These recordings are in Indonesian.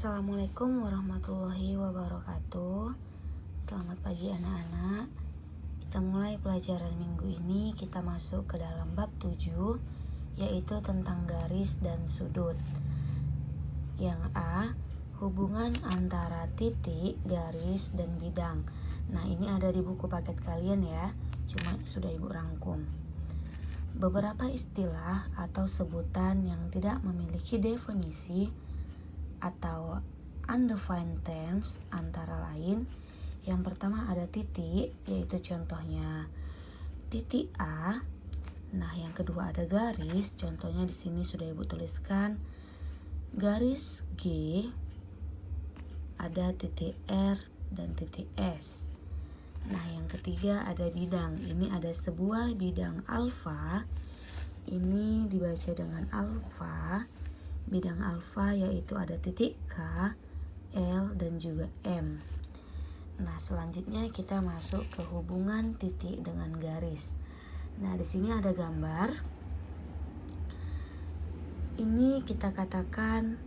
Assalamualaikum warahmatullahi wabarakatuh. Selamat pagi anak-anak. Kita mulai pelajaran minggu ini. Kita masuk ke dalam bab 7, yaitu tentang garis dan sudut. Yang A, hubungan antara titik, garis, dan bidang. Nah, ini ada di buku paket kalian ya, cuma sudah ibu rangkum. Beberapa istilah atau sebutan yang tidak memiliki definisi atau undefined terms antara lain. Yang pertama ada titik, yaitu contohnya titik A. Nah, yang kedua ada garis, contohnya di sini sudah ibu tuliskan garis G, ada titik R dan titik S. Nah, yang ketiga ada bidang. Ini ada sebuah bidang alfa. Ini dibaca dengan alfa. Bidang alfa yaitu ada titik K, L, dan juga M. Nah, selanjutnya kita masuk ke hubungan titik dengan garis. Nah, di sini ada gambar. Ini kita katakan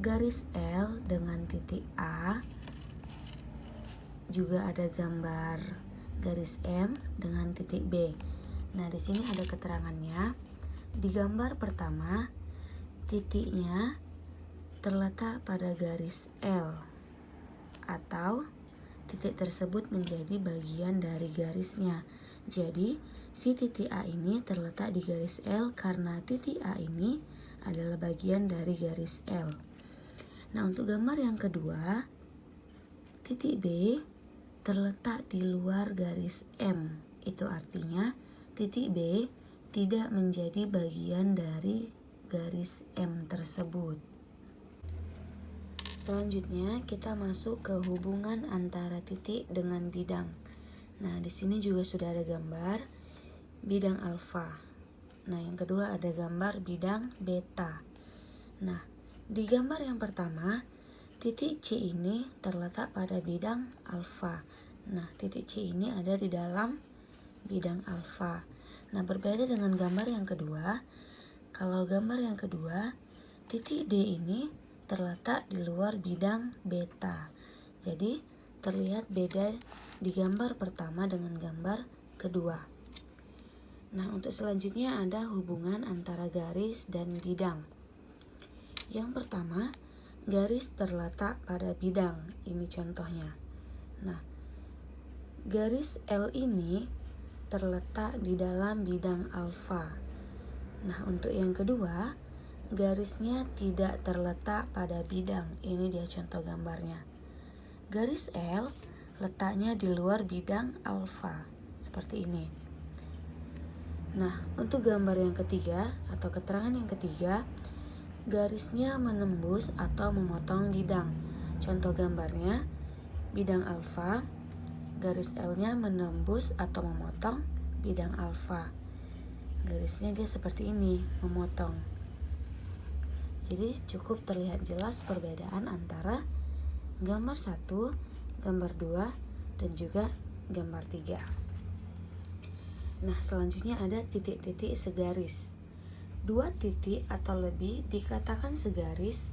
garis L dengan titik A. Juga ada gambar garis M dengan titik B. Nah, di sini ada keterangannya. Di gambar pertama, titiknya terletak pada garis L, atau titik tersebut menjadi bagian dari garisnya. Jadi, si titik A ini terletak di garis L karena titik A ini adalah bagian dari garis L. Nah, untuk gambar yang kedua, titik B terletak di luar garis M. Itu artinya titik B tidak menjadi bagian dari garis M tersebut. Selanjutnya kita masuk ke hubungan antara titik dengan bidang. Nah, di sini juga sudah ada gambar bidang alfa. Nah, yang kedua ada gambar bidang beta. Nah, di gambar yang pertama, titik C ini terletak pada bidang alfa. Nah, titik C ini ada di dalam bidang alfa. Nah, berbeda dengan gambar yang kedua. Kalau gambar yang kedua, titik D ini terletak di luar bidang beta. Jadi, terlihat beda di gambar pertama dengan gambar kedua. Nah, untuk selanjutnya ada hubungan antara garis dan bidang. Yang pertama, garis terletak pada bidang. Ini contohnya. Nah, garis L ini terletak di dalam bidang alfa. Nah, untuk yang kedua, garisnya tidak terletak pada bidang. Ini dia contoh gambarnya. Garis L letaknya di luar bidang alfa, seperti ini. Nah, untuk gambar yang ketiga atau keterangan yang ketiga, garisnya menembus atau memotong bidang. Contoh gambarnya, bidang alfa, garis L-nya menembus atau memotong bidang alfa. Garisnya dia seperti ini, memotong. Jadi cukup terlihat jelas perbedaan antara gambar 1, gambar 2, dan juga gambar 3. Nah, selanjutnya ada titik-titik segaris. 2 titik atau lebih dikatakan segaris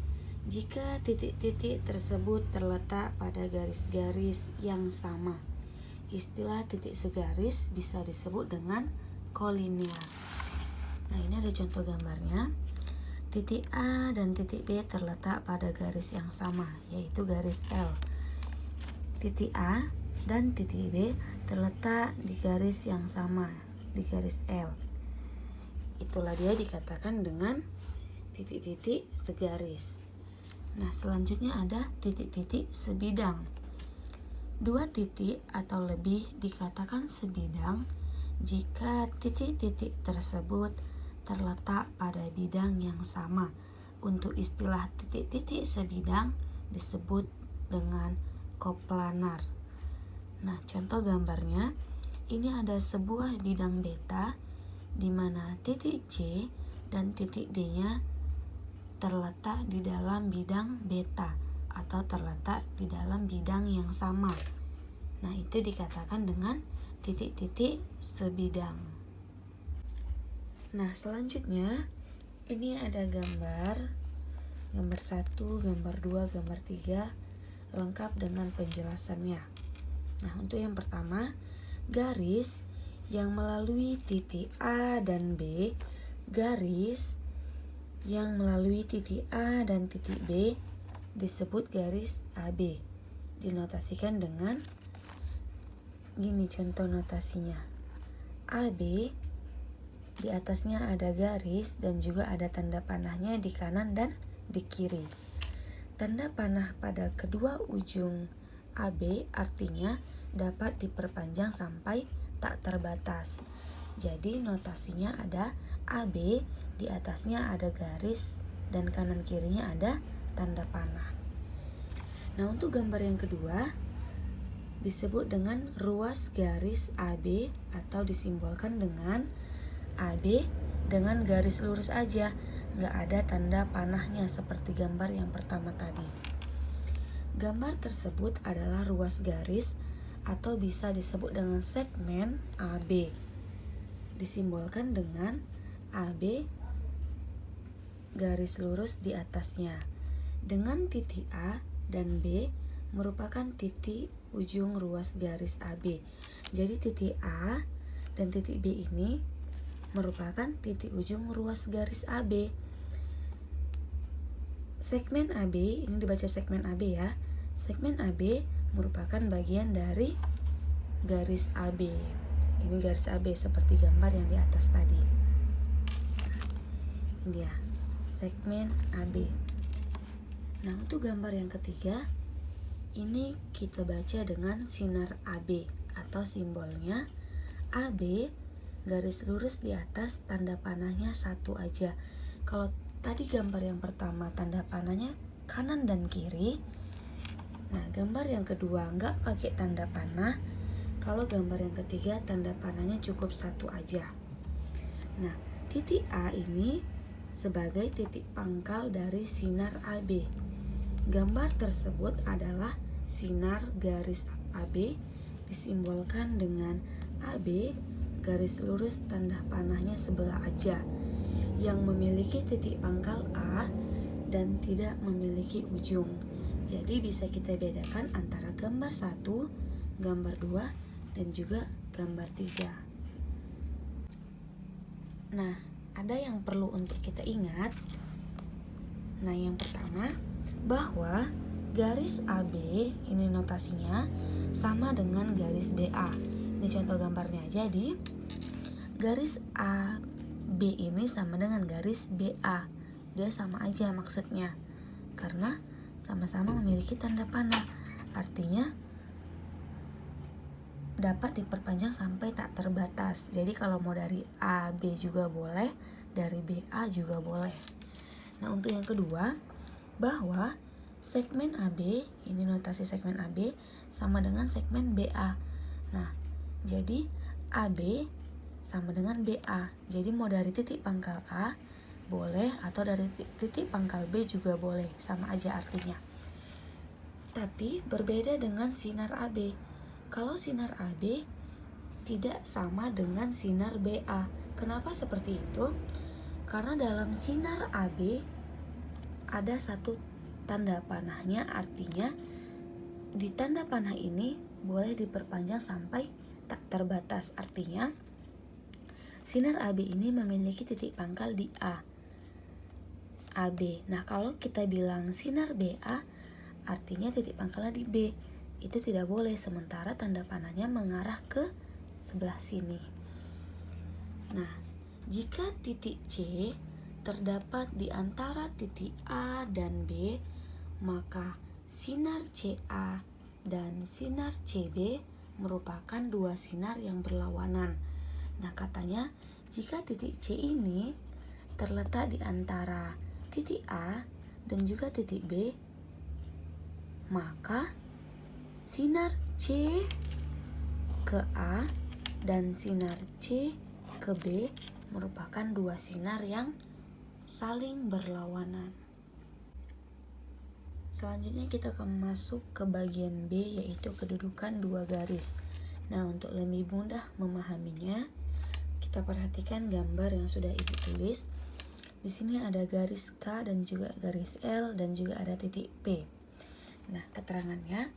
jika titik-titik tersebut terletak pada garis-garis yang sama. Istilah titik segaris bisa disebut dengan kolinear. Nah, ini ada contoh gambarnya. Titik A dan titik B terletak pada garis yang sama, yaitu garis L. Titik A dan titik B terletak di garis yang sama, di garis L. Itulah dia dikatakan dengan titik-titik segaris. Nah, selanjutnya ada titik-titik sebidang. 2 titik atau lebih dikatakan sebidang jika titik-titik tersebut terletak pada bidang yang sama. Untuk istilah titik-titik sebidang disebut dengan koplanar. Nah, contoh gambarnya, ini ada sebuah bidang beta di mana titik C dan titik D-nya terletak di dalam bidang beta atau terletak di dalam bidang yang sama. Nah, itu dikatakan dengan titik-titik sebidang. Nah, selanjutnya ini ada gambar Gambar 1, gambar 2, gambar 3 lengkap dengan penjelasannya. Nah, untuk yang pertama, garis yang melalui titik A dan B, garis yang melalui titik A dan titik B disebut garis AB. Dinotasikan dengan gini contoh notasinya. AB di atasnya ada garis dan juga ada tanda panahnya di kanan dan di kiri. Tanda panah pada kedua ujung AB artinya dapat diperpanjang sampai tak terbatas. Jadi notasinya ada AB, di atasnya ada garis dan kanan kirinya ada tanda panah. Nah, untuk gambar yang kedua disebut dengan ruas garis AB atau disimbolkan dengan AB dengan garis lurus aja, nggak ada tanda panahnya seperti gambar yang pertama tadi. Gambar tersebut adalah ruas garis atau bisa disebut dengan segmen AB, disimbolkan dengan AB garis lurus di atasnya, dengan titik A dan B merupakan titik ujung ruas garis AB. Jadi titik A dan titik B ini merupakan titik ujung ruas garis AB. Segmen AB, ini dibaca segmen AB ya. Segmen AB merupakan bagian dari garis AB. Ini garis AB seperti gambar yang di atas tadi. Ini dia, segmen AB. Nah, untuk gambar yang ketiga, ini kita baca dengan sinar AB atau simbolnya AB garis lurus di atas, tanda panahnya satu aja. Kalau tadi gambar yang pertama tanda panahnya kanan dan kiri, nah gambar yang kedua nggak pakai tanda panah. Kalau gambar yang ketiga tanda panahnya cukup satu aja. Nah, titik A ini sebagai titik pangkal dari sinar AB. Gambar tersebut adalah sinar garis AB, disimbolkan dengan AB garis lurus tanda panahnya sebelah aja, yang memiliki titik pangkal A dan tidak memiliki ujung. Jadi bisa kita bedakan antara gambar 1, gambar 2, dan juga gambar 3. Nah, ada yang perlu untuk kita ingat. Nah, yang pertama, bahwa garis AB ini notasinya sama dengan garis BA. Ini contoh gambarnya. Jadi garis AB ini sama dengan garis BA. Dia sama aja maksudnya, karena sama-sama memiliki tanda panah. Artinya dapat diperpanjang sampai tak terbatas. Jadi kalau mau dari AB juga boleh, dari BA juga boleh. Nah, untuk yang kedua, bahwa segmen AB, ini notasi segmen AB sama dengan segmen BA. Nah, jadi AB sama dengan BA. Jadi mau dari titik pangkal A boleh, atau dari titik pangkal B juga boleh, sama aja artinya. Tapi berbeda dengan sinar AB. Kalau sinar AB tidak sama dengan sinar BA. Kenapa seperti itu? Karena dalam sinar AB ada satu tanda panahnya, artinya di tanda panah ini boleh diperpanjang sampai tak terbatas. Artinya sinar AB ini memiliki titik pangkal di A, AB. Nah, kalau kita bilang sinar BA, artinya titik pangkalnya di B. Itu tidak boleh, sementara tanda panahnya mengarah ke sebelah sini. Nah, jika titik C terdapat di antara titik A dan B, maka sinar CA dan sinar CB merupakan dua sinar yang berlawanan. Nah, katanya jika titik C ini terletak di antara titik A dan juga titik B, maka sinar C ke A dan sinar C ke B merupakan dua sinar yang saling berlawanan. Selanjutnya kita akan masuk ke bagian B, yaitu kedudukan dua garis. Nah, untuk lebih mudah memahaminya, kita perhatikan gambar yang sudah Ibu tulis. Di sini ada garis K dan juga garis L dan juga ada titik P. Nah, keterangannya,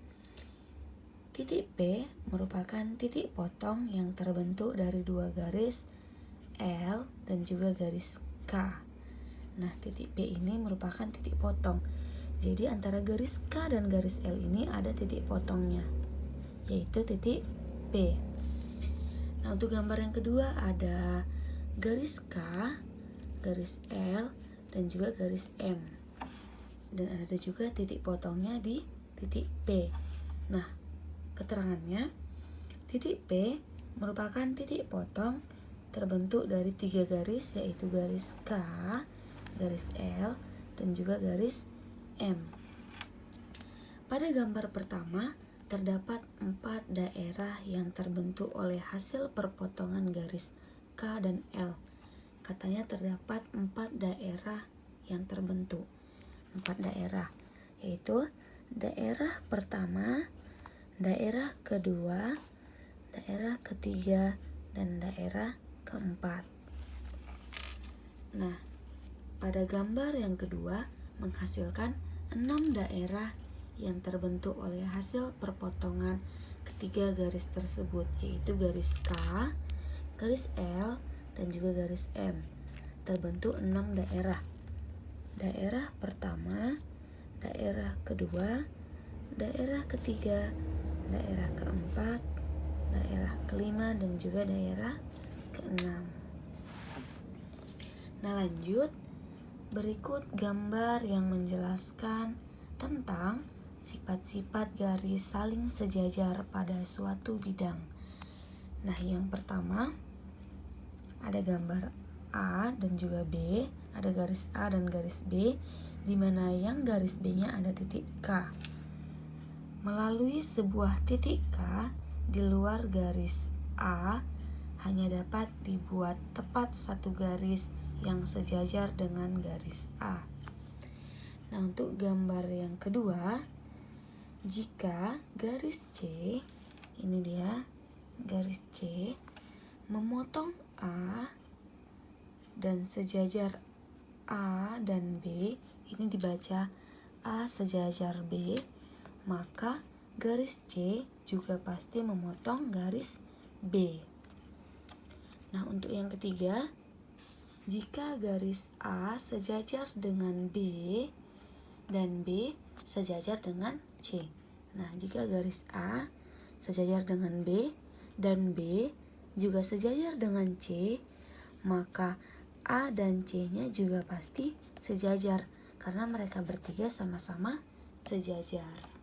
titik P merupakan titik potong yang terbentuk dari dua garis L dan juga garis K. Nah, titik P ini merupakan titik potong. Jadi antara garis K dan garis L ini ada titik potongnya, yaitu titik P. Nah, untuk gambar yang kedua ada garis K, garis L, dan juga garis M. Dan ada juga titik potongnya di titik P. Nah, keterangannya, titik P merupakan titik potong terbentuk dari 3 garis, yaitu garis K, garis L, dan juga garis M. Pada gambar pertama, terdapat 4 daerah yang terbentuk oleh hasil perpotongan garis K dan L. Katanya terdapat 4 daerah yang terbentuk. 4 daerah, yaitu daerah pertama, daerah kedua, daerah ketiga, dan daerah keempat. Nah, pada gambar yang kedua menghasilkan 6 daerah yang terbentuk oleh hasil perpotongan ketiga garis tersebut, yaitu garis K, garis L, dan juga garis M. Terbentuk 6 daerah. Daerah pertama, daerah kedua, daerah ketiga, daerah keempat, daerah kelima, dan juga daerah keenam. Nah, lanjut. Berikut gambar yang menjelaskan tentang sifat-sifat garis saling sejajar pada suatu bidang. Nah, yang pertama ada gambar A dan juga B, ada garis A dan garis B, di mana yang garis B-nya ada titik K. Melalui sebuah titik K di luar garis A hanya dapat dibuat tepat satu garis yang sejajar dengan garis A. Nah, untuk gambar yang kedua, jika garis C, ini dia garis C, memotong A dan sejajar A dan B, ini dibaca A sejajar B, maka garis C juga pasti memotong garis B. Nah, untuk yang ketiga, jika garis A sejajar dengan B dan B sejajar dengan C. Nah, jika garis A sejajar dengan B dan B juga sejajar dengan C, maka A dan C-nya juga pasti sejajar karena mereka bertiga sama-sama sejajar.